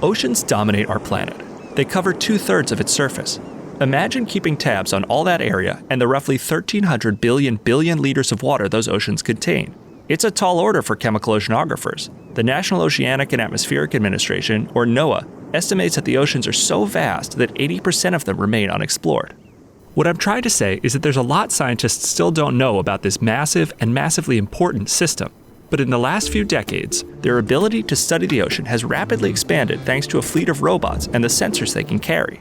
Oceans dominate our planet. They cover 2/3 of its surface. Imagine keeping tabs on all that area and the roughly 1,300 billion liters of water those oceans contain. It's a tall order for chemical oceanographers. The National Oceanic and Atmospheric Administration, or NOAA, estimates that the oceans are so vast that 80% of them remain unexplored. What I'm trying to say is that there's a lot scientists still don't know about this massive and massively important system. But in the last few decades, their ability to study the ocean has rapidly expanded thanks to a fleet of robots and the sensors they can carry.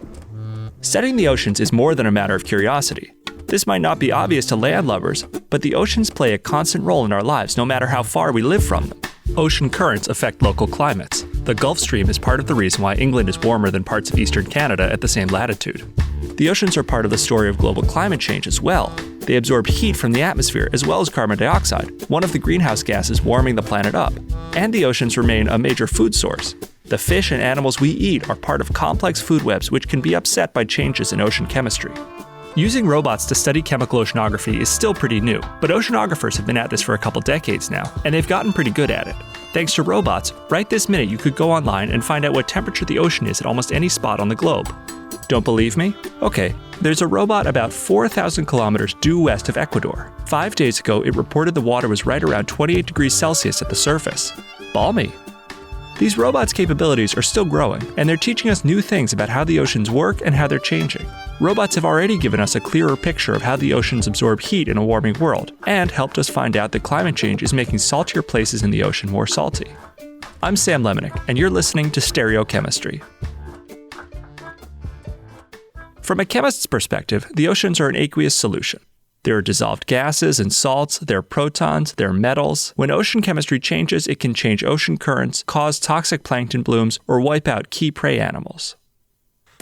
Studying the oceans is more than a matter of curiosity. This might not be obvious to land lovers, but the oceans play a constant role in our lives no matter how far we live from them. Ocean currents affect local climates. The Gulf Stream is part of the reason why England is warmer than parts of eastern Canada at the same latitude. The oceans are part of the story of global climate change as well. They absorb heat from the atmosphere as well as carbon dioxide, one of the greenhouse gases warming the planet up. And the oceans remain a major food source. The fish and animals we eat are part of complex food webs which can be upset by changes in ocean chemistry. Using robots to study chemical oceanography is still pretty new, but oceanographers have been at this for a couple decades now, and they've gotten pretty good at it. Thanks to robots, right this minute you could go online and find out what temperature the ocean is at almost any spot on the globe. Don't believe me? Okay, there's a robot about 4,000 kilometers due west of Ecuador. 5 days ago, it reported the water was right around 28 degrees Celsius at the surface. Balmy. These robots' capabilities are still growing, and they're teaching us new things about how the oceans work and how they're changing. Robots have already given us a clearer picture of how the oceans absorb heat in a warming world, and helped us find out that climate change is making saltier places in the ocean more salty. I'm Sam Lemonick, and you're listening to Stereochemistry. From a chemist's perspective, the oceans are an aqueous solution. There are dissolved gases and salts, there are protons, there are metals. When ocean chemistry changes, it can change ocean currents, cause toxic plankton blooms, or wipe out key prey animals.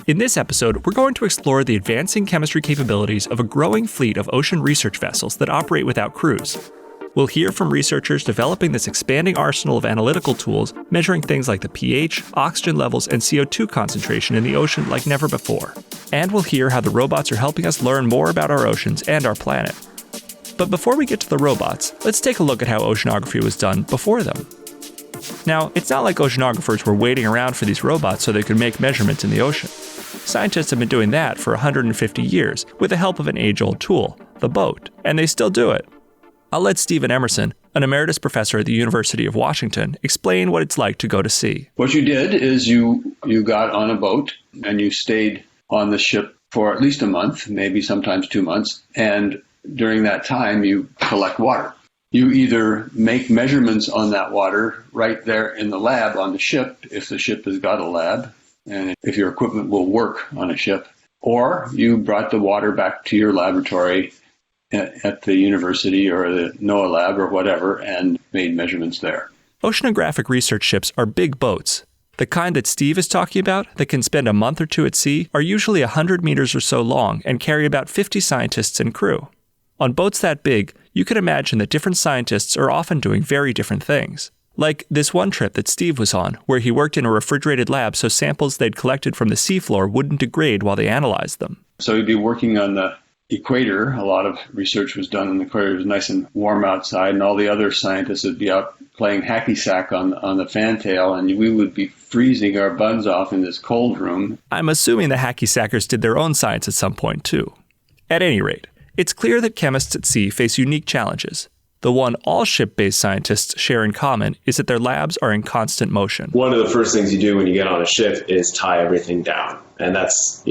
In this episode, we're going to explore the advancing chemistry capabilities of a growing fleet of ocean research vessels that operate without crews. We'll hear from researchers developing this expanding arsenal of analytical tools, measuring things like the pH, oxygen levels, and CO2 concentration in the ocean like never before. And we'll hear how the robots are helping us learn more about our oceans and our planet. But before we get to the robots, let's take a look at how oceanography was done before them. Now, it's not like oceanographers were waiting around for these robots so they could make measurements in the ocean. Scientists have been doing that for 150 years with the help of an age-old tool, the boat, and they still do it. I'll let Stephen Emerson, an emeritus professor at the University of Washington, explain what it's like to go to sea. What you did is you got on a boat and you stayed on the ship for at least a month, maybe sometimes 2 months, and during that time you collect water. You either make measurements on that water right there in the lab on the ship, if the ship has got a lab, and if your equipment will work on a ship, or you brought the water back to your laboratory at the university or the NOAA lab or whatever and made measurements there. Oceanographic research ships are big boats. The kind that Steve is talking about that can spend a month or two at sea are usually 100 meters or so long and carry about 50 scientists and crew. On boats that big, you can imagine that different scientists are often doing very different things. Like this one trip that Steve was on, where he worked in a refrigerated lab so samples they'd collected from the seafloor wouldn't degrade while they analyzed them. So he'd be working on the equator. A lot of research was done in the equator. It was nice and warm outside, and all the other scientists would be out playing hacky sack on the fantail, and we would be freezing our buns off in this cold room. I'm assuming the hacky sackers did their own science at some point, too. At any rate, it's clear that chemists at sea face unique challenges. The one all ship-based scientists share in common is that their labs are in constant motion. One of the first things you do when you get on a ship is tie everything down. And that's,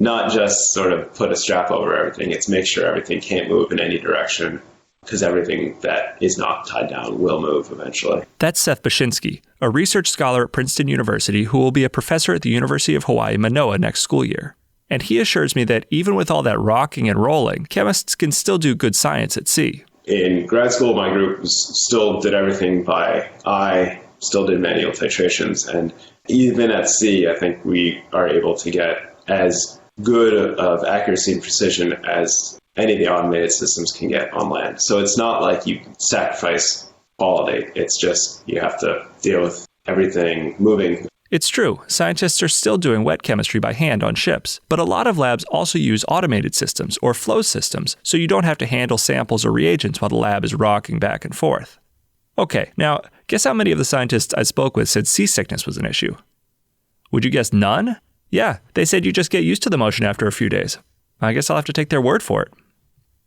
not just sort of put a strap over everything. It's make sure everything can't move in any direction, because everything that is not tied down will move eventually. That's Seth Bashinsky, a research scholar at Princeton University who will be a professor at the University of Hawaii, Manoa next school year. And he assures me that even with all that rocking and rolling, chemists can still do good science at sea. In grad school, my group still did everything by eye, still did manual titrations. And even at sea, I think we are able to get as good of accuracy and precision as any of the automated systems can get on land. So it's not like you sacrifice quality. It's just you have to deal with everything moving. It's true, scientists are still doing wet chemistry by hand on ships, but a lot of labs also use automated systems or flow systems, so you don't have to handle samples or reagents while the lab is rocking back and forth. Okay, now, guess how many of the scientists I spoke with said seasickness was an issue? Would you guess none? Yeah, they said you just get used to the motion after a few days. I guess I'll have to take their word for it.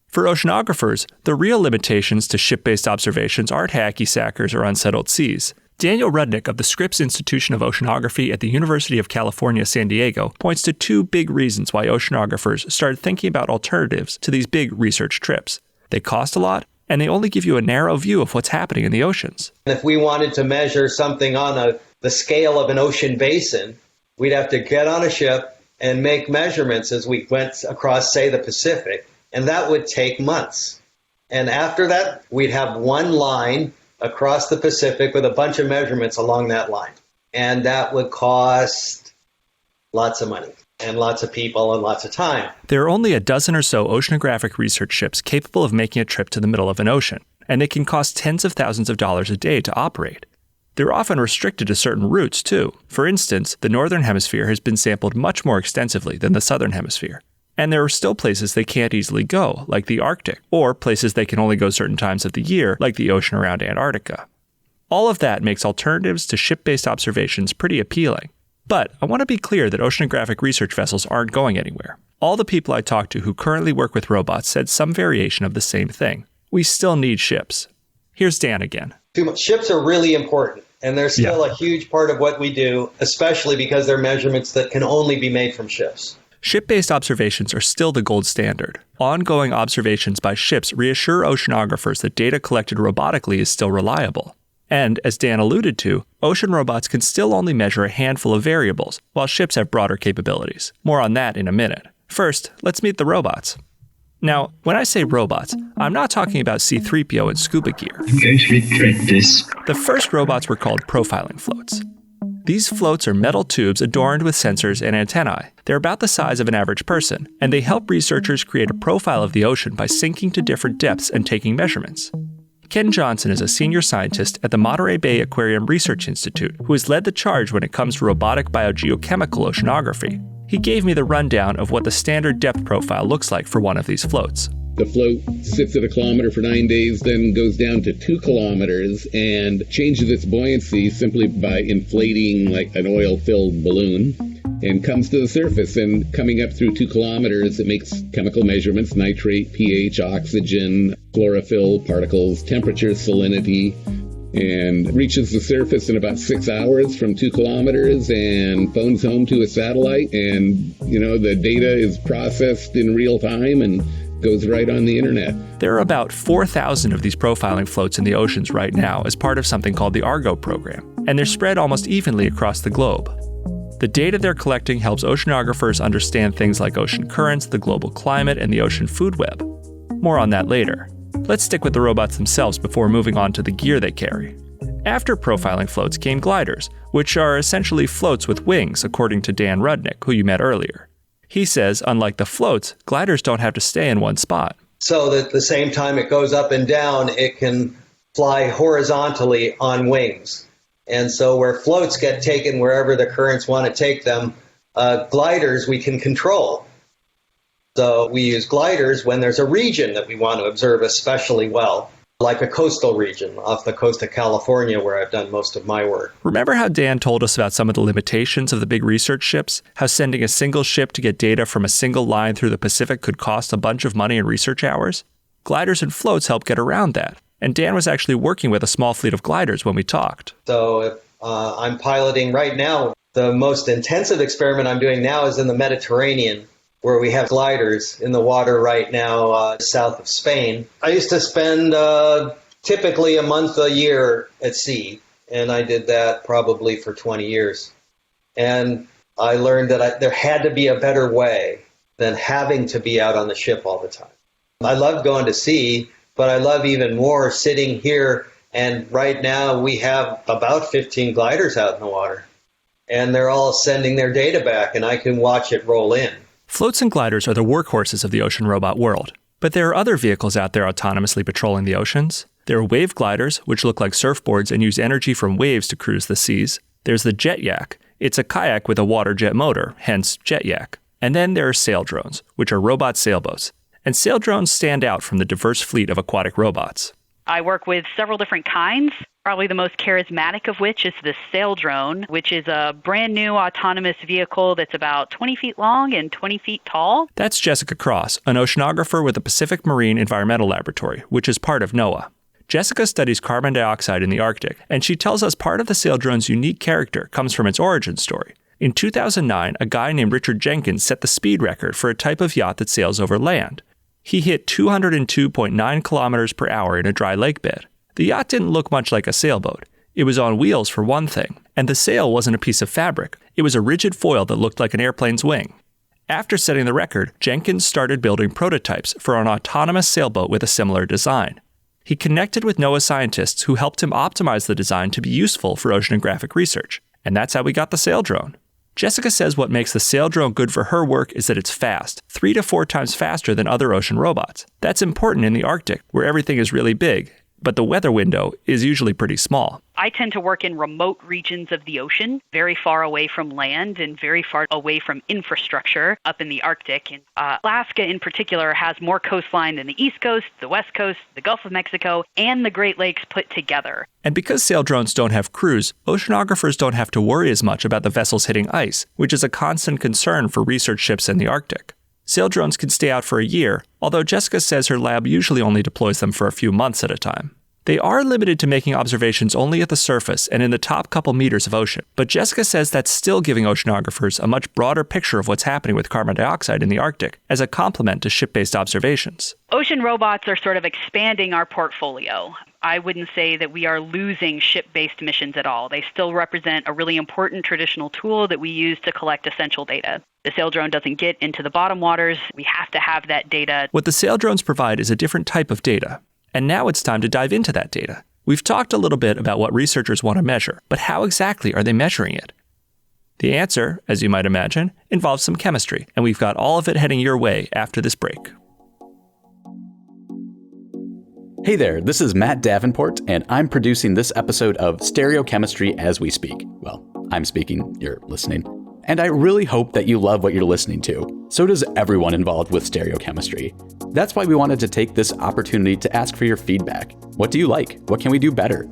For oceanographers, the real limitations to ship-based observations aren't hacky sackers or unsettled seas. Daniel Rudnick of the Scripps Institution of Oceanography at the University of California, San Diego, points to two big reasons why oceanographers started thinking about alternatives to these big research trips. They cost a lot, and they only give you a narrow view of what's happening in the oceans. If we wanted to measure something on the scale of an ocean basin, we'd have to get on a ship and make measurements as we went across, say, the Pacific, and that would take months. And after that, we'd have one line across the Pacific with a bunch of measurements along that line. And that would cost lots of money and lots of people and lots of time. There are only a dozen or so oceanographic research ships capable of making a trip to the middle of an ocean, and they can cost tens of thousands of dollars a day to operate. They're often restricted to certain routes, too. For instance, the Northern Hemisphere has been sampled much more extensively than the Southern Hemisphere. And there are still places they can't easily go, like the Arctic, or places they can only go certain times of the year, like the ocean around Antarctica. All of that makes alternatives to ship-based observations pretty appealing. But I want to be clear that oceanographic research vessels aren't going anywhere. All the people I talked to who currently work with robots said some variation of the same thing. We still need ships. Here's Dan again. Ships are really important, and they're still a huge part of what we do, especially because they're measurements that can only be made from ships. Ship-based observations are still the gold standard. Ongoing observations by ships reassure oceanographers that data collected robotically is still reliable. And, as Dan alluded to, ocean robots can still only measure a handful of variables, while ships have broader capabilities. More on that in a minute. First, let's meet the robots. Now, when I say robots, I'm not talking about C-3PO and scuba gear. I'm going to retract this. The first robots were called profiling floats. These floats are metal tubes adorned with sensors and antennae. They're about the size of an average person, and they help researchers create a profile of the ocean by sinking to different depths and taking measurements. Ken Johnson is a senior scientist at the Monterey Bay Aquarium Research Institute who has led the charge when it comes to robotic biogeochemical oceanography. He gave me the rundown of what the standard depth profile looks like for one of these floats. The float sits at 1 kilometer for 9 days, then goes down to 2 kilometers and changes its buoyancy simply by inflating like an oil-filled balloon and comes to the surface. And coming up through 2 kilometers, it makes chemical measurements, nitrate, pH, oxygen, chlorophyll, particles, temperature, salinity, and reaches the surface in about 6 hours from 2 kilometers and phones home to a satellite. And, the data is processed in real time and goes right on the internet. There are about 4,000 of these profiling floats in the oceans right now as part of something called the Argo program, and they're spread almost evenly across the globe. The data they're collecting helps oceanographers understand things like ocean currents, the global climate, and the ocean food web. More on that later. Let's stick with the robots themselves before moving on to the gear they carry. After profiling floats came gliders, which are essentially floats with wings, according to Dan Rudnick, who you met earlier. He says, unlike the floats, gliders don't have to stay in one spot. So that at the same time it goes up and down, it can fly horizontally on wings. And so where floats get taken wherever the currents want to take them, gliders we can control. So we use gliders when there's a region that we want to observe especially well, like a coastal region off the coast of California where I've done most of my work. Remember how Dan told us about some of the limitations of the big research ships? How sending a single ship to get data from a single line through the Pacific could cost a bunch of money in research hours? Gliders and floats help get around that. And Dan was actually working with a small fleet of gliders when we talked. So if I'm piloting right now, the most intensive experiment I'm doing now is in the Mediterranean, where we have gliders in the water right now south of Spain. I used to spend typically a month a year at sea, and I did that probably for 20 years. And I learned that there had to be a better way than having to be out on the ship all the time. I love going to sea, but I love even more sitting here, and right now we have about 15 gliders out in the water, and they're all sending their data back, and I can watch it roll in. Floats and gliders are the workhorses of the ocean robot world. But there are other vehicles out there autonomously patrolling the oceans. There are wave gliders, which look like surfboards and use energy from waves to cruise the seas. There's the jet yak. It's a kayak with a water jet motor, hence jet yak. And then there are sail drones, which are robot sailboats. And sail drones stand out from the diverse fleet of aquatic robots. I work with several different kinds. Probably the most charismatic of which is the sail drone, which is a brand new autonomous vehicle that's about 20 feet long and 20 feet tall. That's Jessica Cross, an oceanographer with the Pacific Marine Environmental Laboratory, which is part of NOAA. Jessica studies carbon dioxide in the Arctic, and she tells us part of the sail drone's unique character comes from its origin story. In 2009, a guy named Richard Jenkins set the speed record for a type of yacht that sails over land. He hit 202.9 kilometers per hour in a dry lake bed. The yacht didn't look much like a sailboat. It was on wheels for one thing, and the sail wasn't a piece of fabric. It was a rigid foil that looked like an airplane's wing. After setting the record, Jenkins started building prototypes for an autonomous sailboat with a similar design. He connected with NOAA scientists who helped him optimize the design to be useful for oceanographic research, and that's how we got the sail drone. Jessica says what makes the sail drone good for her work is that it's fast, 3 to 4 times faster than other ocean robots. That's important in the Arctic, where everything is really big, but the weather window is usually pretty small. I tend to work in remote regions of the ocean, very far away from land and very far away from infrastructure up in the Arctic. And Alaska in particular has more coastline than the East Coast, the West Coast, the Gulf of Mexico, and the Great Lakes put together. And because sail drones don't have crews, oceanographers don't have to worry as much about the vessels hitting ice, which is a constant concern for research ships in the Arctic. Sail drones can stay out for a year, although Jessica says her lab usually only deploys them for a few months at a time. They are limited to making observations only at the surface and in the top couple meters of ocean, but Jessica says that's still giving oceanographers a much broader picture of what's happening with carbon dioxide in the Arctic as a complement to ship-based observations. Ocean robots are sort of expanding our portfolio. I wouldn't say that we are losing ship-based missions at all. They still represent a really important traditional tool that we use to collect essential data. The sail drone doesn't get into the bottom waters. We have to have that data. What the sail drones provide is a different type of data. And now it's time to dive into that data. We've talked a little bit about what researchers want to measure, but how exactly are they measuring it? The answer, as you might imagine, involves some chemistry, and we've got all of it heading your way after this break. Hey there, this is Matt Davenport, and I'm producing this episode of Stereochemistry as we speak. Well, I'm speaking, you're listening. And I really hope that you love what you're listening to. So does everyone involved with stereochemistry. That's why we wanted to take this opportunity to ask for your feedback. What do you like? What can we do better?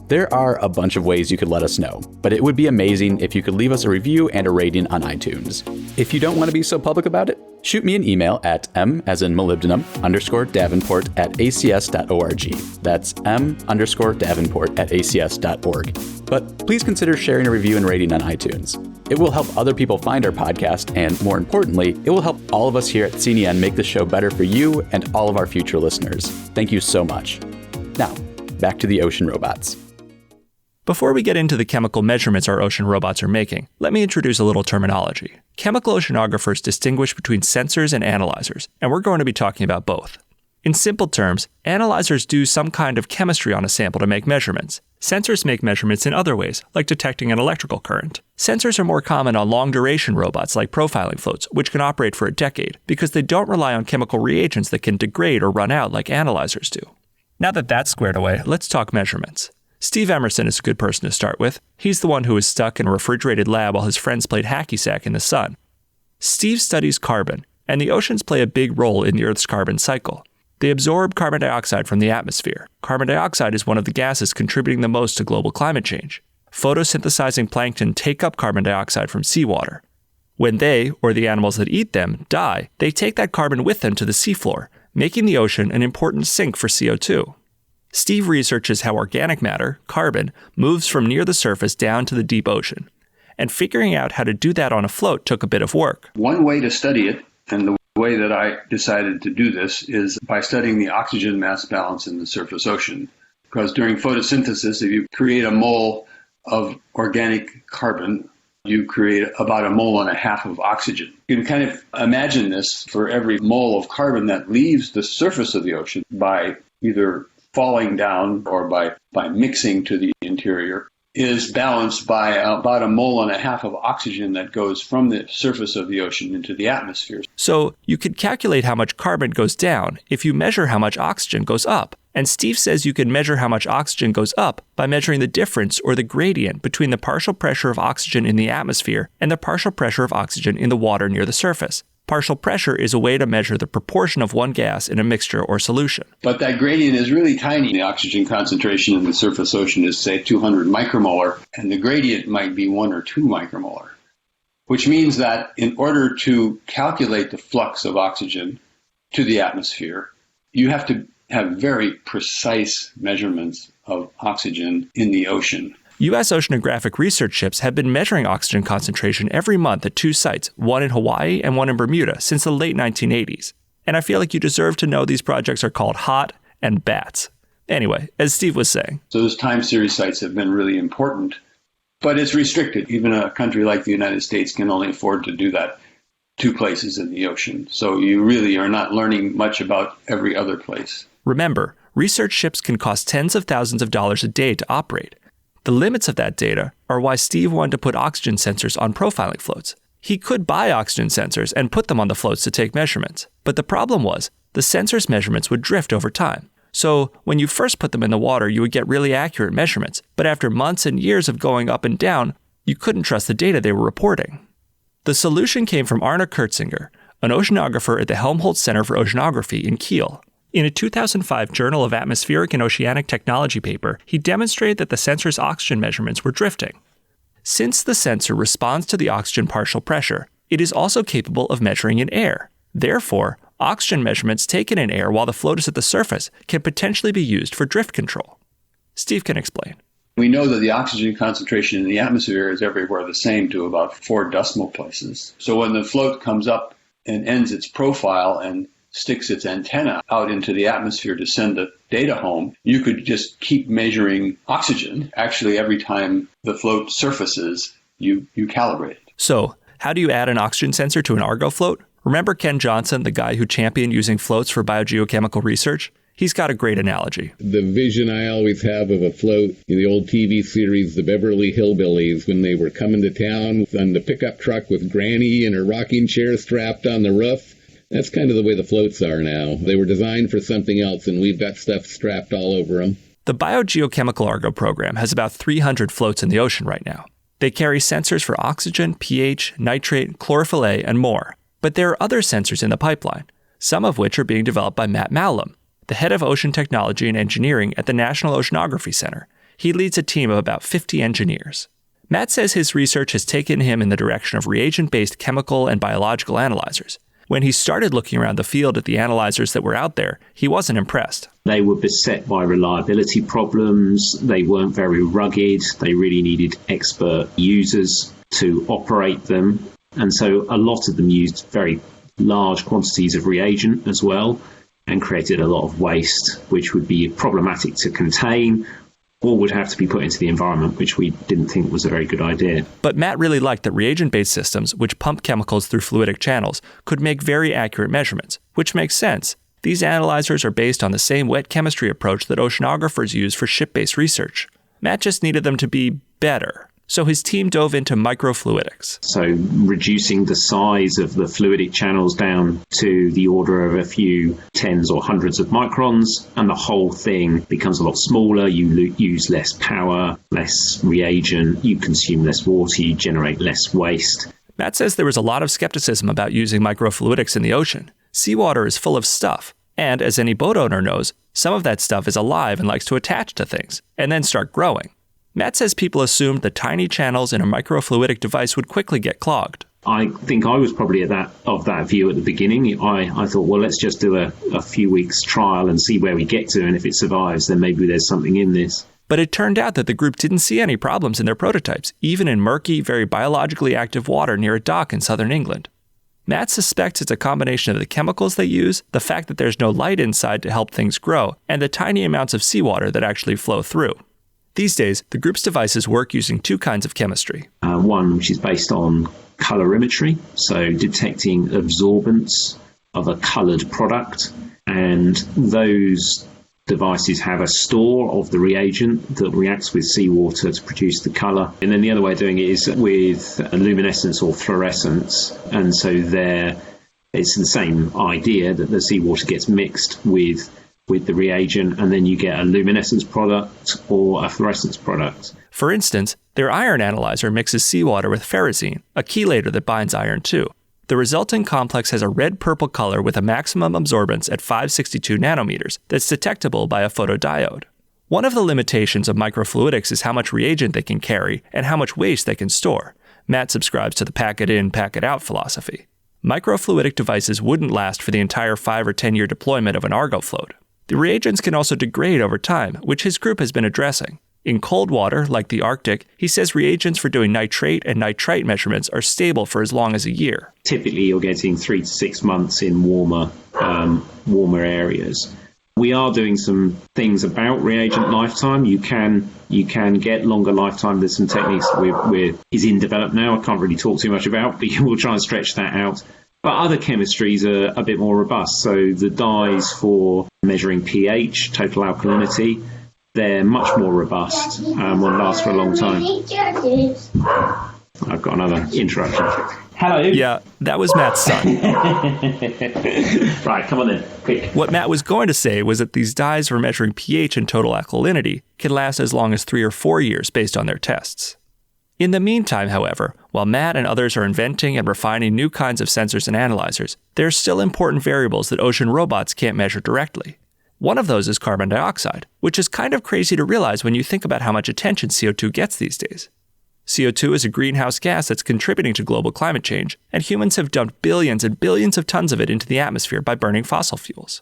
There are a bunch of ways you could let us know, but it would be amazing if you could leave us a review and a rating on iTunes. If you don't want to be so public about it, shoot me an email at m_Davenport@acs.org. That's m_Davenport@acs.org. But please consider sharing a review and rating on iTunes. It will help other people find our podcast, and more importantly, it will help all of us here at CNEN make the show better for you and all of our future listeners. Thank you so much. Now, back to the ocean robots. Before we get into the chemical measurements our ocean robots are making, let me introduce a little terminology. Chemical oceanographers distinguish between sensors and analyzers, and we're going to be talking about both. In simple terms, analyzers do some kind of chemistry on a sample to make measurements. Sensors make measurements in other ways, like detecting an electrical current. Sensors are more common on long-duration robots like profiling floats, which can operate for a decade, because they don't rely on chemical reagents that can degrade or run out like analyzers do. Now that that's squared away, let's talk measurements. Steve Emerson is a good person to start with. He's the one who was stuck in a refrigerated lab while his friends played hacky sack in the sun. Steve studies carbon, and the oceans play a big role in the Earth's carbon cycle. They absorb carbon dioxide from the atmosphere. Carbon dioxide is one of the gases contributing the most to global climate change. Photosynthesizing plankton take up carbon dioxide from seawater. When they, or the animals that eat them, die, they take that carbon with them to the seafloor, making the ocean an important sink for CO2. Steve researches how organic matter, carbon, moves from near the surface down to the deep ocean. And figuring out how to do that on a float took a bit of work. One way to study it, and the way that I decided to do this, is by studying the oxygen mass balance in the surface ocean. Because during photosynthesis, if you create a mole of organic carbon, you create about 1.5 moles of oxygen. You can kind of imagine this: for every mole of carbon that leaves the surface of the ocean by either falling down or by mixing to the interior, is balanced by about 1.5 moles of oxygen that goes from the surface of the ocean into the atmosphere. So you could calculate how much carbon goes down if you measure how much oxygen goes up. And Steve says you can measure how much oxygen goes up by measuring the difference or the gradient between the partial pressure of oxygen in the atmosphere and the partial pressure of oxygen in the water near the surface. Partial pressure is a way to measure the proportion of one gas in a mixture or solution. But that gradient is really tiny. The oxygen concentration in the surface ocean is, say, 200 micromolar, and the gradient might be 1 or 2 micromolar, which means that in order to calculate the flux of oxygen to the atmosphere, you have to have very precise measurements of oxygen in the ocean. U.S. oceanographic research ships have been measuring oxygen concentration every month at 2 sites, one in Hawaii and one in Bermuda, since the late 1980s. And I feel like you deserve to know these projects are called HOT and BATS. Anyway, as Steve was saying. So those time series sites have been really important, but it's restricted. Even a country like the United States can only afford to do that 2 places in the ocean. So you really are not learning much about every other place. Remember, research ships can cost tens of thousands of dollars a day to operate. The limits of that data are why Steve wanted to put oxygen sensors on profiling floats. He could buy oxygen sensors and put them on the floats to take measurements. But the problem was, the sensors' measurements would drift over time. So when you first put them in the water, you would get really accurate measurements. But after months and years of going up and down, you couldn't trust the data they were reporting. The solution came from Arne Kurtzinger, an oceanographer at the Helmholtz Center for Oceanography in Kiel. In a 2005 Journal of Atmospheric and Oceanic Technology paper, he demonstrated that the sensor's oxygen measurements were drifting. Since the sensor responds to the oxygen partial pressure, it is also capable of measuring in air. Therefore, oxygen measurements taken in air while the float is at the surface can potentially be used for drift control. Steve can explain. We know that the oxygen concentration in the atmosphere is everywhere the same to about 4 decimal places. So when the float comes up and ends its profile and sticks its antenna out into the atmosphere to send the data home, you could just keep measuring oxygen. Actually, every time the float surfaces, you calibrate it. So, how do you add an oxygen sensor to an Argo float? Remember Ken Johnson, the guy who championed using floats for biogeochemical research? He's got a great analogy. The vision I always have of a float in the old TV series, The Beverly Hillbillies, when they were coming to town on the pickup truck with Granny in her rocking chair strapped on the roof. That's kind of the way the floats are now. They were designed for something else, and we've got stuff strapped all over them. The Biogeochemical Argo program has about 300 floats in the ocean right now. They carry sensors for oxygen, pH, nitrate, chlorophyll A, and more. But there are other sensors in the pipeline, some of which are being developed by Matt Malum, the head of ocean technology and engineering at the National Oceanography Center. He leads a team of about 50 engineers. Matt says his research has taken him in the direction of reagent-based chemical and biological analyzers. When he started looking around the field at the analyzers that were out there, he wasn't impressed. They were beset by reliability problems. They weren't very rugged. They really needed expert users to operate them. And so a lot of them used very large quantities of reagent as well and created a lot of waste, which would be problematic to contain or would have to be put into the environment, which we didn't think was a very good idea. But Matt really liked that reagent-based systems, which pump chemicals through fluidic channels, could make very accurate measurements, which makes sense. These analyzers are based on the same wet chemistry approach that oceanographers use for ship-based research. Matt just needed them to be better. So his team dove into microfluidics. So reducing the size of the fluidic channels down to the order of a few tens or hundreds of microns, and the whole thing becomes a lot smaller. You use less power, less reagent, you consume less water, you generate less waste. Matt says there was a lot of skepticism about using microfluidics in the ocean. Seawater is full of stuff, and as any boat owner knows, some of that stuff is alive and likes to attach to things, and then start growing. Matt says people assumed the tiny channels in a microfluidic device would quickly get clogged. I think I was probably of that view at the beginning. I thought, well, let's just do a few weeks trial and see where we get to, and if it survives, then maybe there's something in this. But it turned out that the group didn't see any problems in their prototypes, even in murky, very biologically active water near a dock in southern England. Matt suspects it's a combination of the chemicals they use, the fact that there's no light inside to help things grow, and the tiny amounts of seawater that actually flow through. These days, the group's devices work using 2 kinds of chemistry. One which is based on colorimetry, so detecting absorbance of a colored product, and those devices have a store of the reagent that reacts with seawater to produce the color. And then the other way of doing it is with luminescence or fluorescence, and so it's the same idea that the seawater gets mixed with the reagent, and then you get a luminescence product or a fluorescence product. For instance, their iron analyzer mixes seawater with ferrozine, a chelator that binds iron too. The resulting complex has a red-purple color with a maximum absorbance at 562 nanometers that's detectable by a photodiode. One of the limitations of microfluidics is how much reagent they can carry and how much waste they can store. Matt subscribes to the pack-it-in, pack-it-out philosophy. Microfluidic devices wouldn't last for the entire 5 or 10-year deployment of an Argo float. The reagents can also degrade over time, which his group has been addressing. In cold water, like the Arctic, he says reagents for doing nitrate and nitrite measurements are stable for as long as a year. Typically, you're getting 3 to 6 months in warmer areas. We are doing some things about reagent lifetime. You can get longer lifetime. There's some techniques is in develop now. I can't really talk too much about, but we'll try and stretch that out. But other chemistries are a bit more robust. So the dyes for measuring pH, total alkalinity, they're much more robust and will last for a long time. I've got another interruption. Hello. Yeah, that was Matt's son. Right, come on then, quick. What Matt was going to say was that these dyes for measuring pH and total alkalinity can last as long as 3 or 4 years based on their tests. In the meantime, however, while Matt and others are inventing and refining new kinds of sensors and analyzers, there are still important variables that ocean robots can't measure directly. One of those is carbon dioxide, which is kind of crazy to realize when you think about how much attention CO2 gets these days. CO2 is a greenhouse gas that's contributing to global climate change, and humans have dumped billions and billions of tons of it into the atmosphere by burning fossil fuels.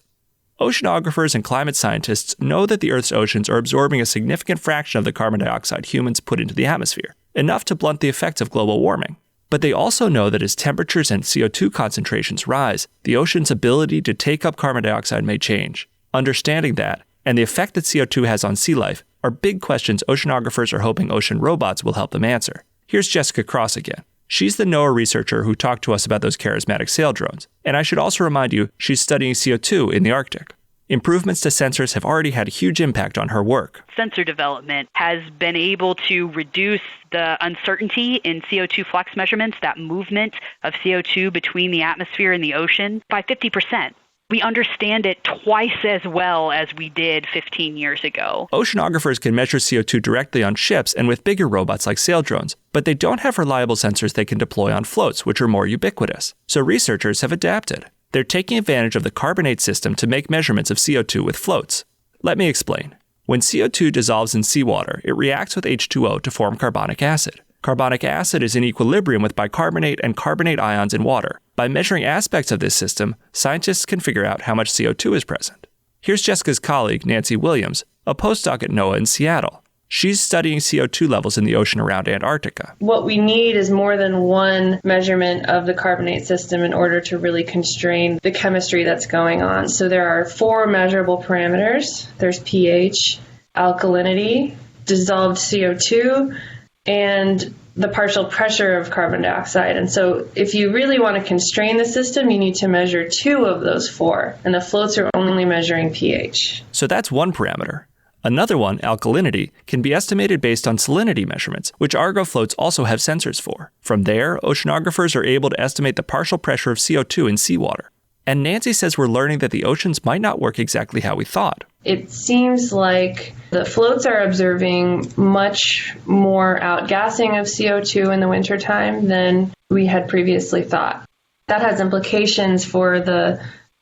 Oceanographers and climate scientists know that the Earth's oceans are absorbing a significant fraction of the carbon dioxide humans put into the atmosphere, enough to blunt the effects of global warming. But they also know that as temperatures and CO2 concentrations rise, the ocean's ability to take up carbon dioxide may change. Understanding that, and the effect that CO2 has on sea life, are big questions oceanographers are hoping ocean robots will help them answer. Here's Jessica Cross again. She's the NOAA researcher who talked to us about those charismatic sail drones. And I should also remind you, she's studying CO2 in the Arctic. Improvements to sensors have already had a huge impact on her work. Sensor development has been able to reduce the uncertainty in CO2 flux measurements, that movement of CO2 between the atmosphere and the ocean, by 50%. We understand it twice as well as we did 15 years ago. Oceanographers can measure CO2 directly on ships and with bigger robots like sail drones, but they don't have reliable sensors they can deploy on floats, which are more ubiquitous. So researchers have adapted. They're taking advantage of the carbonate system to make measurements of CO2 with floats. Let me explain. When CO2 dissolves in seawater, it reacts with H2O to form carbonic acid. Carbonic acid is in equilibrium with bicarbonate and carbonate ions in water. By measuring aspects of this system, scientists can figure out how much CO2 is present. Here's Jessica's colleague, Nancy Williams, a postdoc at NOAA in Seattle. She's studying CO2 levels in the ocean around Antarctica. What we need is more than one measurement of the carbonate system in order to really constrain the chemistry that's going on. So there are 4 measurable parameters. There's pH, alkalinity, dissolved CO2, and the partial pressure of carbon dioxide. And so if you really want to constrain the system, you need to measure 2 of those 4, and the floats are only measuring pH. So that's one parameter. Another one, alkalinity, can be estimated based on salinity measurements, which Argo floats also have sensors for. From there, oceanographers are able to estimate the partial pressure of CO2 in seawater. And Nancy says we're learning that the oceans might not work exactly how we thought. It seems like the floats are observing much more outgassing of CO2 in the wintertime than we had previously thought. That has implications for the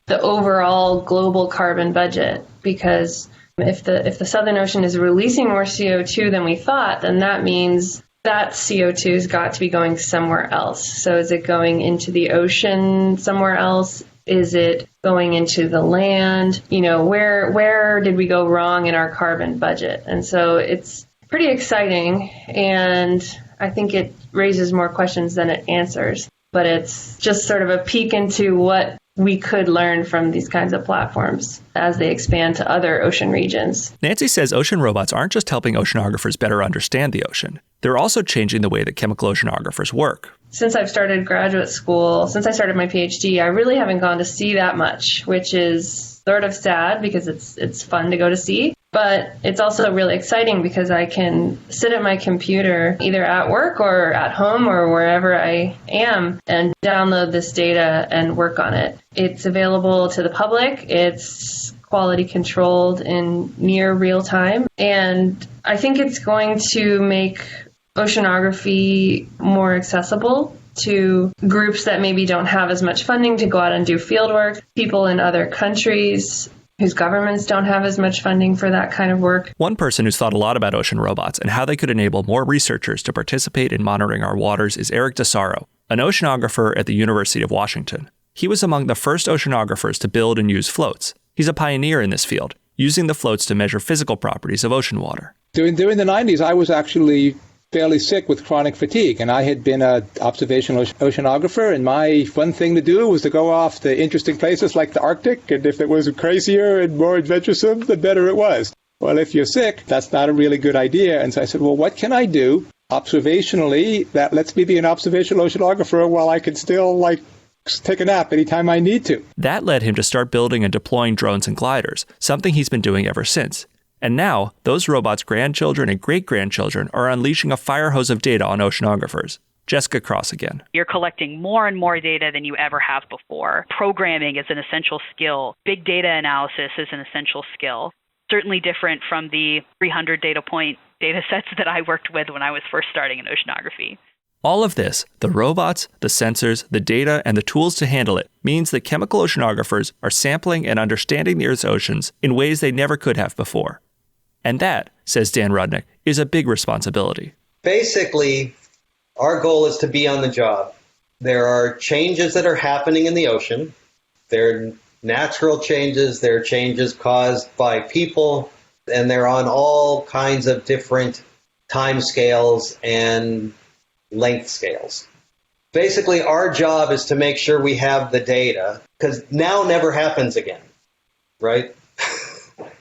overall global carbon budget, because if the Southern Ocean is releasing more CO2 than we thought, then that means that CO2's got to be going somewhere else. So is it going into the ocean somewhere else? Is it going into the land? You know, where did we go wrong in our carbon budget? And so it's pretty exciting, and I think it raises more questions than it answers. But it's just sort of a peek into what we could learn from these kinds of platforms as they expand to other ocean regions. Nancy says ocean robots aren't just helping oceanographers better understand the ocean. They're also changing the way that chemical oceanographers work. Since I've started graduate school, since I started my PhD, I really haven't gone to sea that much, which is sort of sad because it's fun to go to sea. But it's also really exciting because I can sit at my computer either at work or at home or wherever I am and download this data and work on it. It's available to the public. It's quality controlled in near real time. And I think it's going to make oceanography more accessible to groups that maybe don't have as much funding to go out and do field work, people in other countries whose governments don't have as much funding for that kind of work. One person who's thought a lot about ocean robots and how they could enable more researchers to participate in monitoring our waters is Eric DeSaro, an oceanographer at the University of Washington. He was among the first oceanographers to build and use floats. He's a pioneer in this field, using the floats to measure physical properties of ocean water. During the 90s, I was actually fairly sick with chronic fatigue, and I had been an observational oceanographer, and my fun thing to do was to go off to interesting places like the Arctic, and if it was crazier and more adventuresome, the better it was. Well, if you're sick, that's not a really good idea. And so I said, well, what can I do observationally that lets me be an observational oceanographer while I can still, take a nap anytime I need to? That led him to start building and deploying drones and gliders, something he's been doing ever since. And now, those robots' grandchildren and great-grandchildren are unleashing a fire hose of data on oceanographers. Jessica Cross again. You're collecting more and more data than you ever have before. Programming is an essential skill. Big data analysis is an essential skill. Certainly different from the 300 data point data sets that I worked with when I was first starting in oceanography. All of this, the robots, the sensors, the data, and the tools to handle it, means that chemical oceanographers are sampling and understanding the Earth's oceans in ways they never could have before. And that, says Dan Rudnick, is a big responsibility. Basically, our goal is to be on the job. There are changes that are happening in the ocean. They're natural changes. They're changes caused by people, and they're on all kinds of different time scales and length scales. Basically, our job is to make sure we have the data, because now never happens again, right?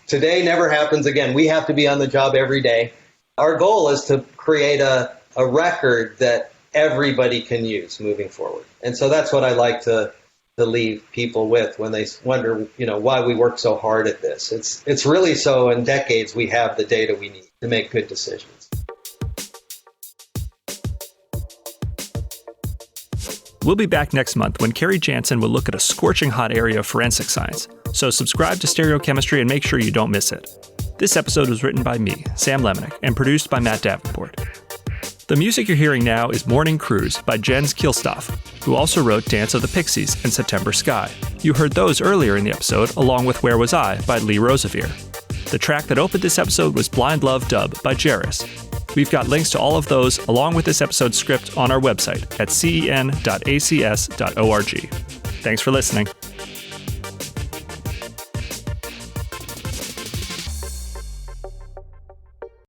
Today never happens again. We have to be on the job every day. Our goal is to create a record that everybody can use moving forward. And so that's what I like to leave people with when they wonder, why we work so hard at this. It's really so in decades we have the data we need to make good decisions. We'll be back next month when Carrie Jansen will look at a scorching hot area of forensic science. So subscribe to Stereochemistry and make sure you don't miss it. This episode was written by me, Sam Lemonick, and produced by Matt Davenport. The music you're hearing now is Morning Cruise by Jens Kielstoff, who also wrote Dance of the Pixies and September Sky. You heard those earlier in the episode, along with Where Was I by Lee Rosevere. The track that opened this episode was Blind Love Dub by Jairus. We've got links to all of those, along with this episode's script, on our website at cen.acs.org. Thanks for listening.